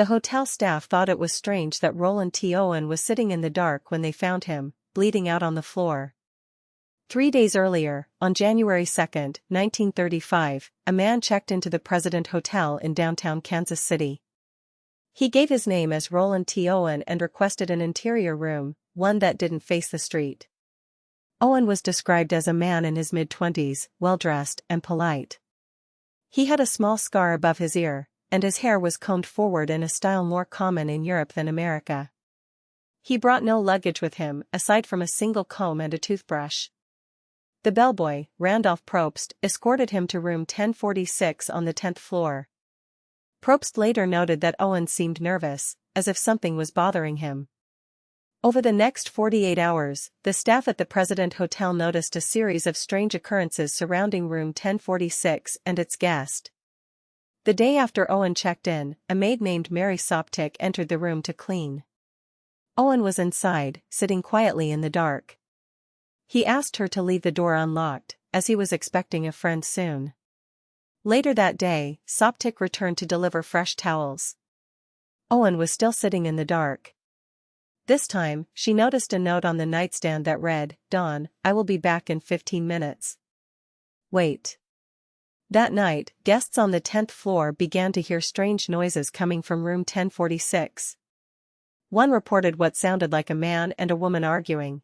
The hotel staff thought it was strange that Roland T. Owen was sitting in the dark when they found him, bleeding out on the floor. 3 days earlier, on January 2, 1935, a man checked into the President Hotel in downtown Kansas City. He gave his name as Roland T. Owen and requested an interior room, one that didn't face the street. Owen was described as a man in his mid-20s, well-dressed and polite. He had a small scar above his ear, and his hair was combed forward in a style more common in Europe than America. He brought no luggage with him aside from a single comb and a toothbrush. The bellboy, Randolph Probst, escorted him to room 1046 on the 10th floor. Probst later noted that Owen seemed nervous, as if something was bothering him. Over the next 48 hours, the staff at the President Hotel noticed a series of strange occurrences surrounding room 1046 and its guest. The day after Owen checked in, a maid named Mary Soptic entered the room to clean. Owen was inside, sitting quietly in the dark. He asked her to leave the door unlocked, as he was expecting a friend soon. Later that day, Soptic returned to deliver fresh towels. Owen was still sitting in the dark. This time, she noticed a note on the nightstand that read, "Dawn, I will be back in 15 minutes. Wait." That night, guests on the 10th floor began to hear strange noises coming from room 1046. One reported what sounded like a man and a woman arguing.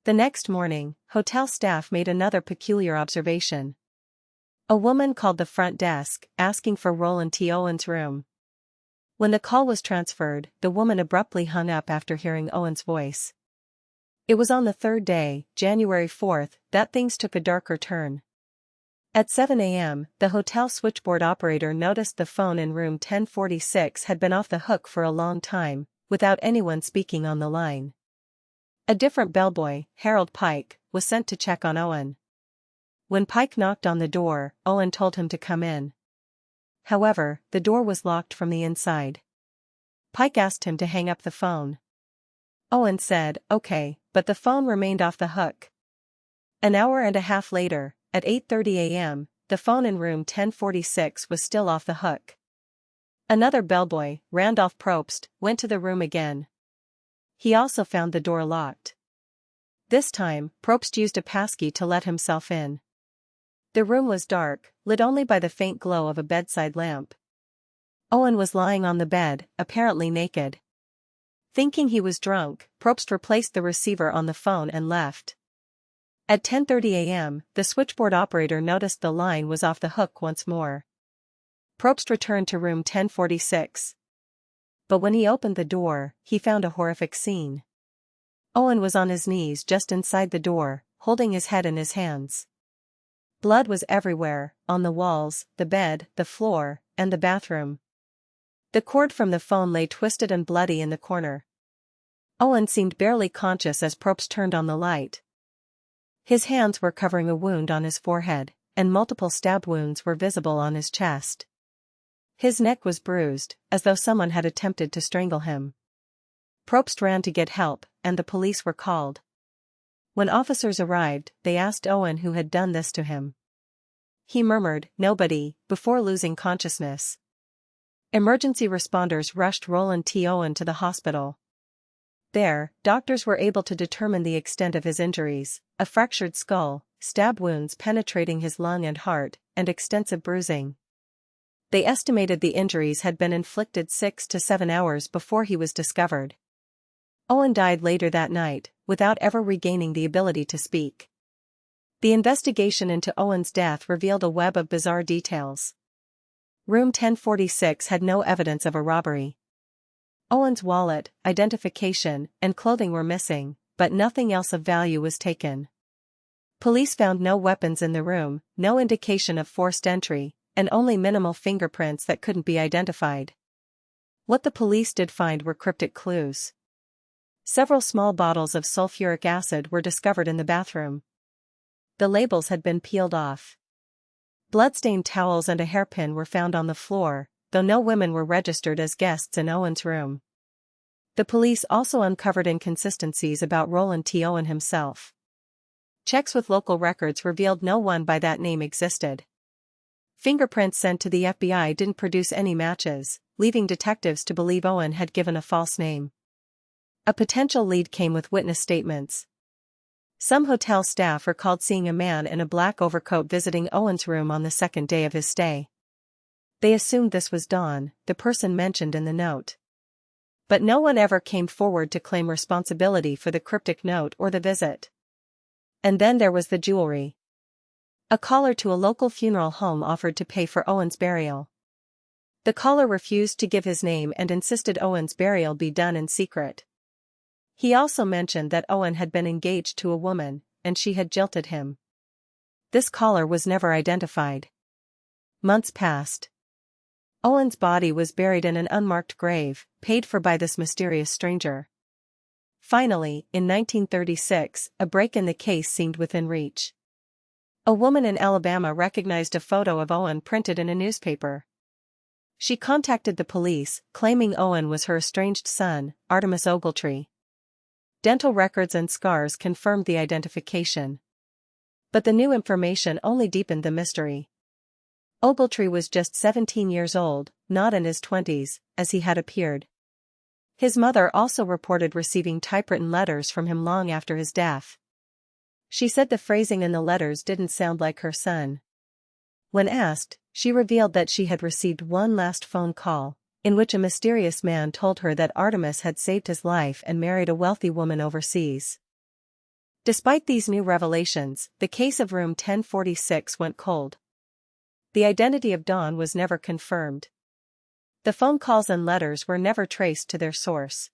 The next morning, hotel staff made another peculiar observation. A woman called the front desk, asking for Roland T. Owen's room. When the call was transferred, the woman abruptly hung up after hearing Owen's voice. It was on the third day, January 4, that things took a darker turn. At 7 a.m., the hotel switchboard operator noticed the phone in room 1046 had been off the hook for a long time, without anyone speaking on the line. A different bellboy, Harold Pike, was sent to check on Owen. When Pike knocked on the door, Owen told him to come in. However, the door was locked from the inside. Pike asked him to hang up the phone. Owen said, "Okay," but the phone remained off the hook. An hour and a half later, at 8:30 a.m., the phone in room 1046 was still off the hook. Another bellboy, Randolph Probst, went to the room again. He also found the door locked. This time, Probst used a passkey to let himself in. The room was dark, lit only by the faint glow of a bedside lamp. Owen was lying on the bed, apparently naked. Thinking he was drunk, Probst replaced the receiver on the phone and left. At 10:30 a.m., the switchboard operator noticed the line was off the hook once more. Probst returned to room 1046. But when he opened the door, he found a horrific scene. Owen was on his knees just inside the door, holding his head in his hands. Blood was everywhere, on the walls, the bed, the floor, and the bathroom. The cord from the phone lay twisted and bloody in the corner. Owen seemed barely conscious as Probst turned on the light. His hands were covering a wound on his forehead, and multiple stab wounds were visible on his chest. His neck was bruised, as though someone had attempted to strangle him. Probst ran to get help, and the police were called. When officers arrived, they asked Owen who had done this to him. He murmured, "Nobody," before losing consciousness. Emergency responders rushed Roland T. Owen to the hospital. There, doctors were able to determine the extent of his injuries: a fractured skull, stab wounds penetrating his lung and heart, and extensive bruising. They estimated the injuries had been inflicted 6 to 7 hours before he was discovered. Owen died later that night, without ever regaining the ability to speak. The investigation into Owen's death revealed a web of bizarre details. Room 1046 had no evidence of a robbery. Owen's wallet, identification, and clothing were missing, but nothing else of value was taken. Police found no weapons in the room, no indication of forced entry, and only minimal fingerprints that couldn't be identified. What the police did find were cryptic clues. Several small bottles of sulfuric acid were discovered in the bathroom. The labels had been peeled off. Bloodstained towels and a hairpin were found on the floor, though no women were registered as guests in Owen's room. The police also uncovered inconsistencies about Roland T. Owen himself. Checks with local records revealed no one by that name existed. Fingerprints sent to the FBI didn't produce any matches, leaving detectives to believe Owen had given a false name. A potential lead came with witness statements. Some hotel staff recalled seeing a man in a black overcoat visiting Owen's room on the second day of his stay. They assumed this was Don, the person mentioned in the note. But no one ever came forward to claim responsibility for the cryptic note or the visit. And then there was the jewelry. A caller to a local funeral home offered to pay for Owen's burial. The caller refused to give his name and insisted Owen's burial be done in secret. He also mentioned that Owen had been engaged to a woman, and she had jilted him. This caller was never identified. Months passed. Owen's body was buried in an unmarked grave, paid for by this mysterious stranger. Finally, in 1936, a break in the case seemed within reach. A woman in Alabama recognized a photo of Owen printed in a newspaper. She contacted the police, claiming Owen was her estranged son, Artemis Ogletree. Dental records and scars confirmed the identification. But the new information only deepened the mystery. Ogletree was just 17 years old, not in his 20s, as he had appeared. His mother also reported receiving typewritten letters from him long after his death. She said the phrasing in the letters didn't sound like her son. When asked, she revealed that she had received one last phone call, in which a mysterious man told her that Artemis had saved his life and married a wealthy woman overseas. Despite these new revelations, the case of room 1046 went cold. The identity of Don was never confirmed. The phone calls and letters were never traced to their source.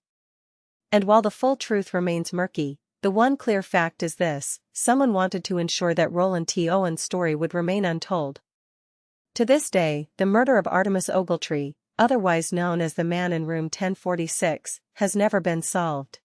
And while the full truth remains murky, the one clear fact is this: someone wanted to ensure that Roland T. Owen's story would remain untold. To this day, the murder of Artemis Ogletree, otherwise known as the man in room 1046, has never been solved.